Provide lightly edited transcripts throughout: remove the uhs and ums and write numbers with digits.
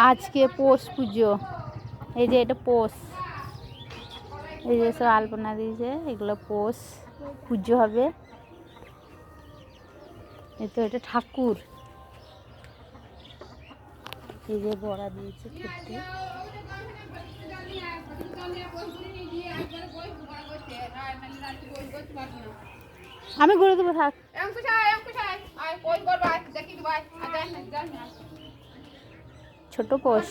আজকে পৌষ পুজো, এই যে এটা পৌষ, এই যে সব আলপনা দিয়েছে, এগুলো পৌষ পুজো হবে। এই তো এটা ঠাকুর, এই যে বড়া দিয়েছে খেতে। আমি ঘুরে দেবো, থাক। ছোট পোষ,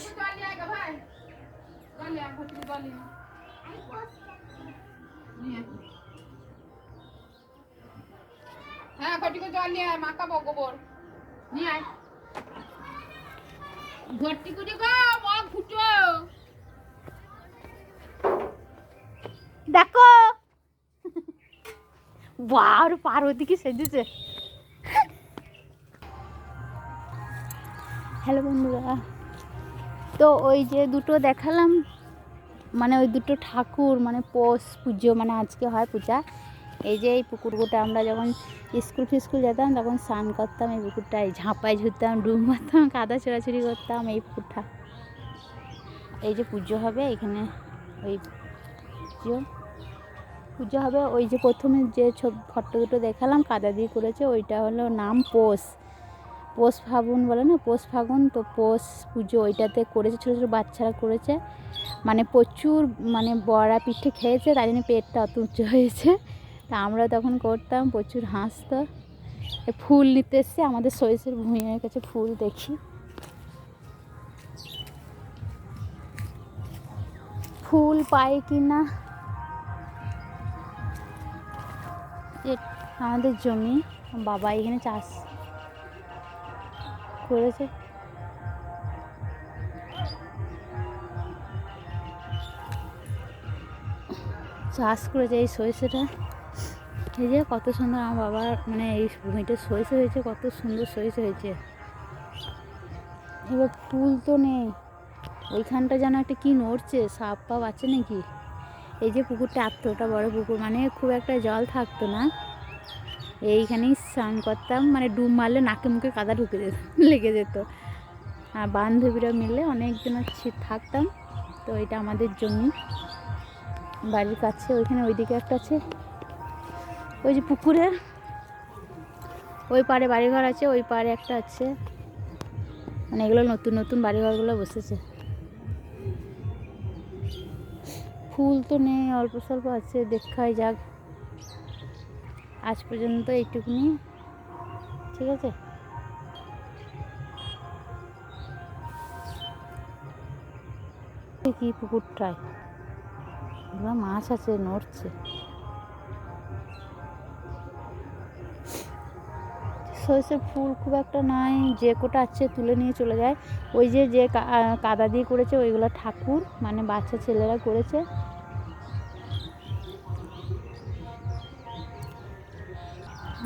হ্যাঁ ঘটিকে জল নিয়ে আয়, মাখাবো গোবর নিয়ে আয়। ঘটি করে গো মগ ফুটো দেখো। বাহ, পার্বতী কি সেজেছে। হ্যালো বন্ধুরা, তো ওই যে দুটো দেখালাম, মানে ওই দুটো ঠাকুর, মানে পৌষ পুজো, মানে আজকে হয় পূজা। এই যে এই পুকুরটা আমরা যখন স্কুল যেতাম তখন স্নান করতাম এই পুকুরটায়, ঝাঁপায় ঝুরতাম, ডুব মারতাম, কাদা ছোড়াছুড়ি করতাম এই পুকুরটা। এই যে পুজো হবে এখানে, ওই পুজো হবে। ওই যে প্রথমে যে ফটো দুটো দেখালাম কাদা দিয়ে করেছে, ওইটা হলো নাম পৌষ ফাগুন বলে না, পৌষ ফাগুন। তো পৌষ পুজো ওইটাতে করেছে, ছোটো ছোটো বাচ্চারা করেছে, মানে প্রচুর, মানে বড়া পিঠে খেয়েছে, তাই জন্য পেটটা অত উঁচু হয়েছে। তা আমরা তখন করতাম, প্রচুর হাসতো। ফুল নিতে এসছে আমাদের সরিষার ভূঁইয়ের কাছে, ফুল দেখি ফুল পাই কি না। আমাদের জমি, বাবা এখানে চাষ করেছে, এই সরিষাটা। এই যে কত সুন্দর আমার বাবার, মানে এই ভূমিটা সরিষা হয়েছে, কত সুন্দর সরিষা হয়েছে। এবার ফুল তো নেই, ওইখানটা যেন একটা কি নড়ছে, সাপ পাপ আছে নাকি। এই যে পুকুরটা এতটা বড় পুকুর, মানে খুব একটা জল থাকতো না, এইখানেই স্নান করতাম, মানে ডুব মারলে নাকে মুখে কাদা ঢুকে লেগে যেত। আর বান্ধবীরা মিলে অনেকজন থাকতাম। তো এটা আমাদের জমি, বাড়ির কাছে, ওইখানে ওইদিকে একটা আছে, ওই যে পুকুরের ওই পাড়ে বাড়িঘর আছে, ওই পাড়ে একটা আছে, মানে এগুলো নতুন নতুন বাড়িঘরগুলো বসেছে। ফুল তো নেই, অল্প স্বল্প আছে, দেখাই যাক। আজ পর্যন্ত এইটুকুনি, ঠিক আছে। কি পুকুরটায় মাছ আছে, নড়ছে। সরষের ফুল খুব একটা নাই, যে কোটা আছে তুলে নিয়ে চলে যায়। ওই যে যে কাদা দিয়ে করেছে ওইগুলো ঠাকুর, মানে বাচ্চা ছেলেরা করেছে।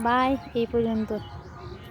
বাই, এই পর্যন্ত।